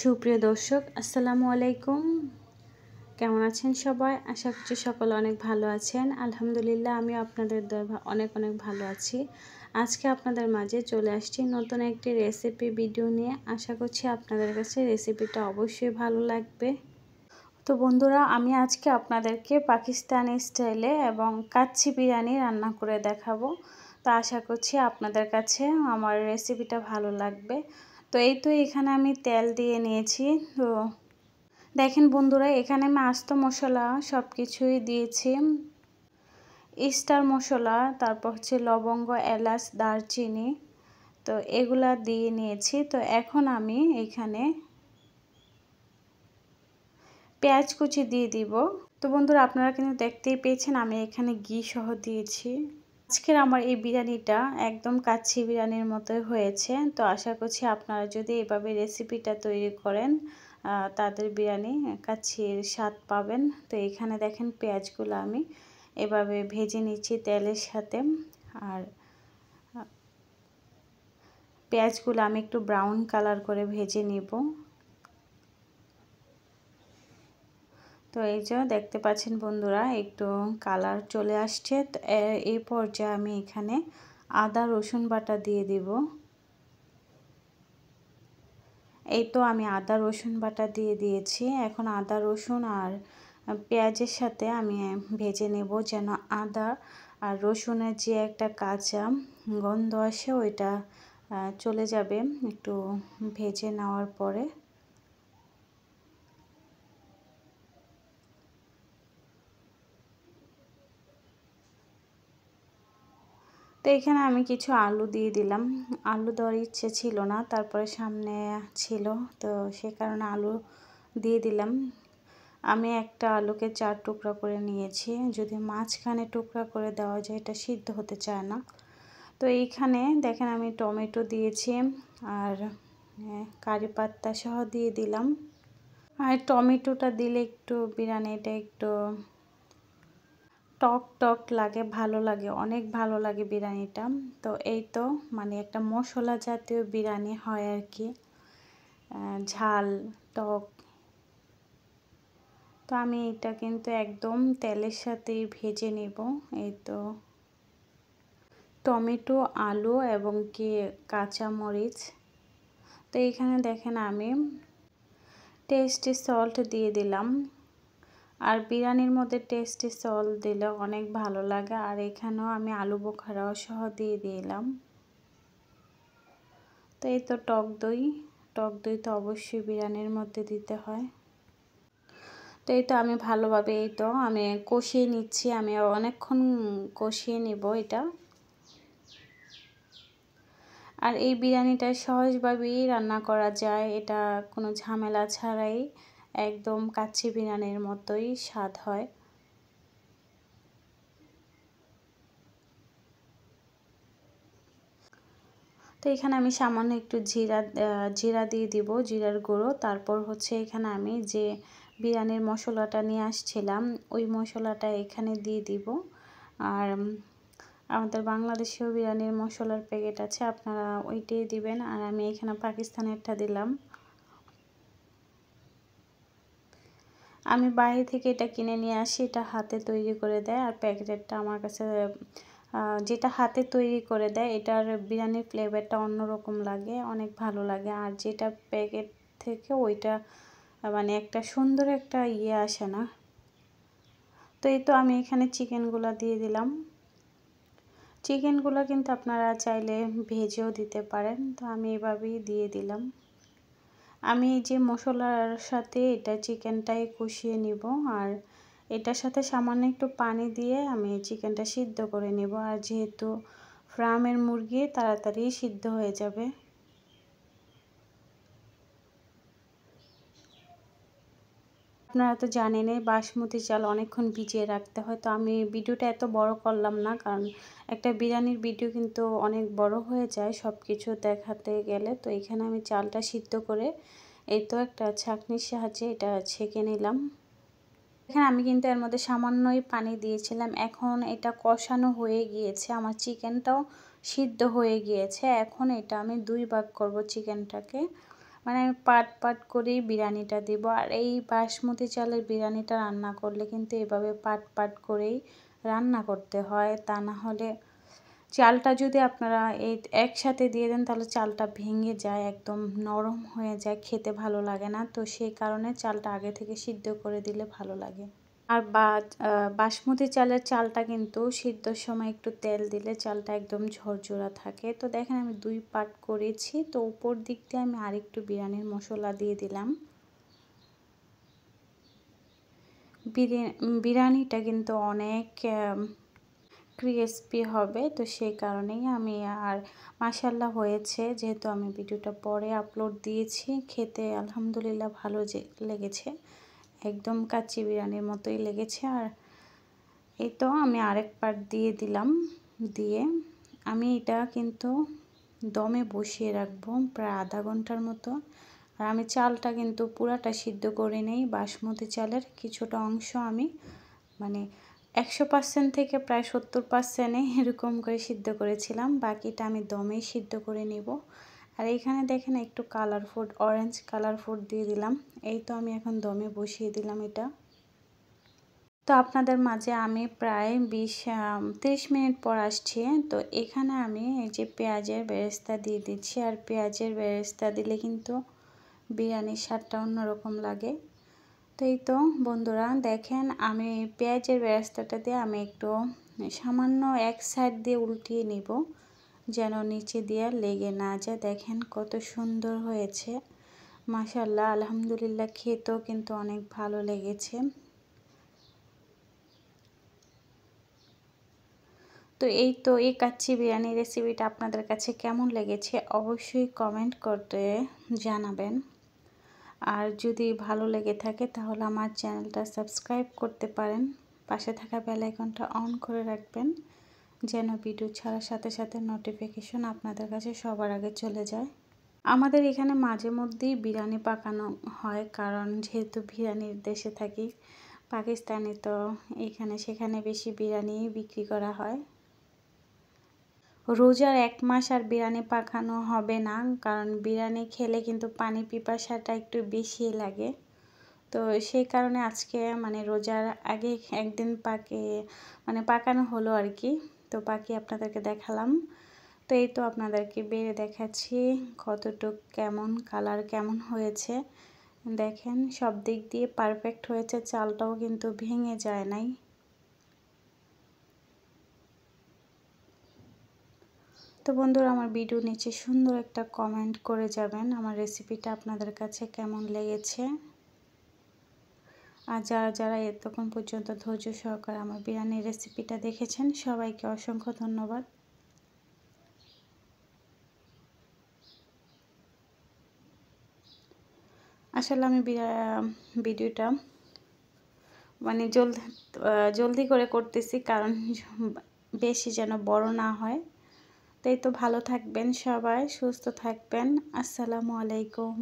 সুপ্রিয় দর্শক আসসালামু আলাইকুম। কেমন আছেন সবাই? আশা করছি সকলে অনেক ভালো আছেন। আলহামদুলিল্লাহ আমিও আপনাদের দয়ায় অনেক ভালো আছি। আজকে আপনাদের মাঝে চলে আসছি নতুন একটি রেসিপি ভিডিও নিয়ে। আশা করছি আপনাদের কাছে রেসিপিটা অবশ্যই ভালো লাগবে। তো বন্ধুরা, আমি আজকে আপনাদেরকে পাকিস্তানি স্টাইলে এবং কাচ্চি বিরিয়ানি রান্না করে দেখাবো। তো আশা করছি আপনাদের কাছে আমার রেসিপিটা ভালো লাগবে। তো এখানে আমি তেল দিয়ে নিয়েছি। তো দেখেন বন্ধুরা, এখানে আমি আস্ত মশলা সব কিছুই দিয়েছি। স্টার মশলা, তারপর হচ্ছে লবঙ্গ, এলাচ, দারচিনি, তো এগুলা দিয়ে নিয়েছি। তো এখন আমি এখানে পেঁয়াজ কুচি দিয়ে দিব। তো বন্ধুরা, আপনারা কিন্তু দেখতেই পেয়েছেন আমি এখানে ঘি সহ দিয়েছি। আজকের আমার এই বিরিয়ানিটা একদম কাচ্চি বিরিয়ানির মতোই হয়েছে। তো আশা করছি আপনারা যদি এভাবে রেসিপিটা তৈরি করেন তাদের বিরিয়ানি কাচ্চির স্বাদ পাবেন। তো এখানে দেখেন পেঁয়াজগুলো আমি এভাবে ভেজে নিচ্ছি তেলের সাথে। আর পেঁয়াজগুলো আমি একটু ব্রাউন কালার করে ভেজে নিব। তো এই যে দেখতে পাচ্ছেন বন্ধুরা, একটু কালার চলে আসছে। তো এই পর্যায়ে আমি এখানে আদা রসুন বাটা দিয়ে দিব। এই তো আমি আদা রসুন বাটা দিয়ে দিয়েছি। এখন আদা রসুন আর পেঁয়াজের সাথে আমি ভেজে নেব, যেন আদা আর রসুনের যে একটা কাঁচা গন্ধ আসে ওইটা চলে যাবে একটু ভেজে নেওয়ার পরে। তো এখানে আমি কিছু আলু দিয়ে দিলাম। আলু দেওয়ার ইচ্ছে ছিল না, তারপরে সামনে ছিল, তো সে কারণে আলু দিয়ে দিলাম। আমি একটা আলুকে 4 টুকরা করে নিয়েছি। যদি মাঝখানে টুকরা করে দেওয়া যায় এটা সিদ্ধ হতে চায় না। তো এইখানে দেখেন আমি টমেটো দিয়েছি আর কারি পাত্তা সহ দিয়ে দিলাম। আর টমেটোটা দিলে একটু বিরিয়ানিটা একটু টক টক লাগে, ভালো লাগে, অনেক ভালো লাগে বিরিয়ানিটা। তো এই তো মানে একটা মশলা জাতীয় বিরিয়ানি হয় আর কি, ঝাল টক। তো আমি এটা কিন্তু একদম তেলের সাথেই ভেজে নেব। এই তো টমেটো, আলু এবং কি কাঁচা মরিচ। তো এইখানে দেখেন আমি টেস্টি সল্ট দিয়ে দিলাম। আর বিরিয়ানির মধ্যে টেস্টি সল্ট দিলে অনেক ভালো লাগে। আর এখানেও আমি আলু বোখারাও সহ দিয়ে দিলাম। তো এই তো টক দই তো অবশ্যই বিরিয়ানির মধ্যে দিতে হয়। তো এই তো আমি ভালোভাবে এই তো আমি কষিয়ে নিচ্ছি। আমি অনেকক্ষণ কষিয়ে নিব এটা। আর এই বিরিয়ানিটা সহজভাবেই রান্না করা যায়, এটা কোনো ঝামেলা ছাড়াই একদম কাচ্চি বিরিয়ানির মতোই স্বাদ হয়। তো এখানে আমি সামান্য একটু জিরা দিয়ে দিব, জিরার গুঁড়ো। তারপর হচ্ছে এখানে আমি যে বিরিয়ানির মশলাটা নিয়ে আসছিলাম ওই মশলাটা এখানে দিয়ে দিব। আর আমাদের বাংলাদেশীয় বিরিয়ানির মশলার প্যাকেট আছে, আপনারা ওইটাই দিবেন। আর আমি এখানে পাকিস্তানেরটা দিলাম। আমি বাইরে থেকে এটা কিনে নিয়ে আসি, এটা হাতে তৈরি করে দেয়। আর প্যাকেটেরটা আমার কাছে যেটা হাতে তৈরি করে দেয় এটার বিরিয়ানির ফ্লেভারটা অন্যরকম লাগে, অনেক ভালো লাগে। আর যেটা প্যাকেট থেকে ওইটা মানে একটা সুন্দর একটা আসে না। তো এই তো আমি এখানে চিকেনগুলো দিয়ে দিলাম। চিকেনগুলো কিন্তু আপনারা চাইলে ভেজেও দিতে পারেন। তো আমি এভাবেই দিয়ে দিলাম। আমি এই যে মশলার সাথে এটা চিকেনটাই কষিয়ে নিব। আর এটার সাথে সামান্য একটু পানি দিয়ে আমি চিকেনটা সিদ্ধ করে নেব। আর যেহেতু ফার্মের মুরগি তাড়াতাড়ি সিদ্ধ হয়ে যাবে। আপনারা তো জানেনই বাসমতি চাল অনেকক্ষণ ভিজিয়ে রাখতে হয়। তো আমি ভিডিওটা এত বড় করলাম না, কারণ একটা বিরিয়ানির ভিডিও কিন্তু অনেক বড় হয়ে যায় সব কিছু দেখাতে গেলে। তো এখানে আমি চালটা সিদ্ধ করে এই তো একটা ছাঁকনির সাহায্যে এটা ছেঁকে নিলাম। এখানে আমি কিন্তু এর মধ্যে সামান্যই পানি দিয়েছিলাম। এখন এটা কষানো হয়ে গিয়েছে, আমার চিকেনটাও সিদ্ধ হয়ে গিয়েছে। এখন এটা আমি 2 ভাগ করব চিকেনটাকে। মানে আমি পাট পাট করেই বিরিয়ানিটা দিব। আর এই বাসমতি চালের বিরিয়ানিটা রান্না করলে কিন্তু এভাবে পাট পাট করেই রান্না করতে হয়, তা না হলে চালটা যদি আপনারা এই একসাথে দিয়ে দেন তাহলে চালটা ভেঙে যায়, একদম নরম হয়ে যায়, খেতে ভালো লাগে না। তো সেই কারণে চালটা আগে থেকে সিদ্ধ করে দিলে ভালো লাগে। আর বাসমতি চালের চালটা কিন্তু সিদ্ধর সময় একটু তেল দিলে চালটা একদম ঝরঝরা থাকে। তো দেখেন আমি 2 পাট করেছি। তো উপর দিক দিয়ে আমি আরেকটু বিরিয়ানির মশলা দিয়ে দিলাম। বিরিয়ানিটা কিন্তু অনেক ক্রিস্পি হবে, তো সেই কারণেই আমি আর মাশাআল্লাহ হয়েছে, যেহেতু আমি ভিডিওটা পরে আপলোড দিয়েছি। খেতে আলহামদুলিল্লাহ ভালো লেগেছে, একদম কাচ্চি বিরিয়ানির মতোই লেগেছে। আর এই তো আমি আরেক পার্ট দিয়ে দিলাম। দিয়ে আমি এটা কিন্তু দমে বসিয়ে রাখবো প্রায় আধা ঘন্টার মতো। আর আমি চালটা কিন্তু পুরাটা সিদ্ধ করে নেই, বাসমতি চালের কিছুটা অংশ আমি মানে 100% থেকে প্রায় 70% এরকম করে সিদ্ধ করেছিলাম, বাকিটা আমি দমেই সিদ্ধ করে নিব। আর এইখানে দেখেন একটু colour food, orange colour food দিয়ে দিলাম। এই তো আমি এখন দমে বসিয়ে দিলাম এটা। তো আপনাদের মাঝে আমি প্রায় 30 মিনিট পর আসছি। তো এখানে আমি এই যে পেঁয়াজের বেরেস্তা দিয়ে দিচ্ছি। আর পেঁয়াজের বেরেস্তা দিলে কিন্তু বিরিয়ানির স্বাদটা অন্যরকম লাগে। তো এই তো বন্ধুরা দেখেন আমি পেঁয়াজের বেরেস্তাটা দিয়ে আমি একটু সামান্য এক সাইড দিয়ে উল্টিয়ে নিব, যেন নিচে দিয়ে লেগে না যায়। দেখেন কত সুন্দর হয়েছে, মাশাআল্লাহ আলহামদুলিল্লাহ। খেতেও কিন্তু অনেক ভালো লেগেছে। তো এই তো এই কাচ্চি বিরিয়ানি রেসিপিটা আপনাদের কাছে কেমন লেগেছে অবশ্যই কমেন্ট করতে জানাবেন। আর যদি ভালো লেগে থাকে তাহলে আমার চ্যানেলটা সাবস্ক্রাইব করতে পারেন, পাশে থাকা বেল আইকনটা অন করে রাখবেন, যেন ভিডিও ছাড়ার সাথে সাথে নোটিফিকেশন আপনাদের কাছে সবার আগে চলে যায়। আমাদের এখানে মাঝে মধ্যেই বিরিয়ানি পাকানো হয়, কারণ যেহেতু বিরিয়ানির দেশে থাকি, পাকিস্তানি, তো এখানে সেখানে বেশি বিরিয়ানি বিক্রি করা হয়। রোজার 1 মাস আর বিরিয়ানি পাকানো হবে না, কারণ বিরিয়ানি খেলে কিন্তু পানি পিপাসাটা একটু বেশি লাগে। তো সেই কারণে আজকে মানে রোজার আগে একদিন পাকানো হলো আর কি। তো পাকিয়ে আপনাদেরকে দেখালাম। তো এই তো আপনাদেরকে বেড়ে দেখাচ্ছি কতটুক কেমন কালার কেমন হয়েছে। দেখেন সব দিক দিয়ে পারফেক্ট হয়েছে, চালটাও কিন্তু ভেঙে যায় নাই। তো বন্ধুরা আমার ভিডিও নিচে সুন্দর একটা কমেন্ট করে যাবেন আমার রেসিপিটা আপনাদের কাছে কেমন লেগেছে। আর যারা যারা এতক্ষণ পর্যন্ত ধৈর্য সহকারে আমার বিরিয়ানির রেসিপিটা দেখেছেন সবাইকে অসংখ্য ধন্যবাদ। আসলে আমি ভিডিওটা মানে জলদি করে করতেছি, কারণ বেশি যেন বড় না হয়। তাই তো ভালো থাকবেন সবাই, সুস্থ থাকবেন। আসসালামু আলাইকুম।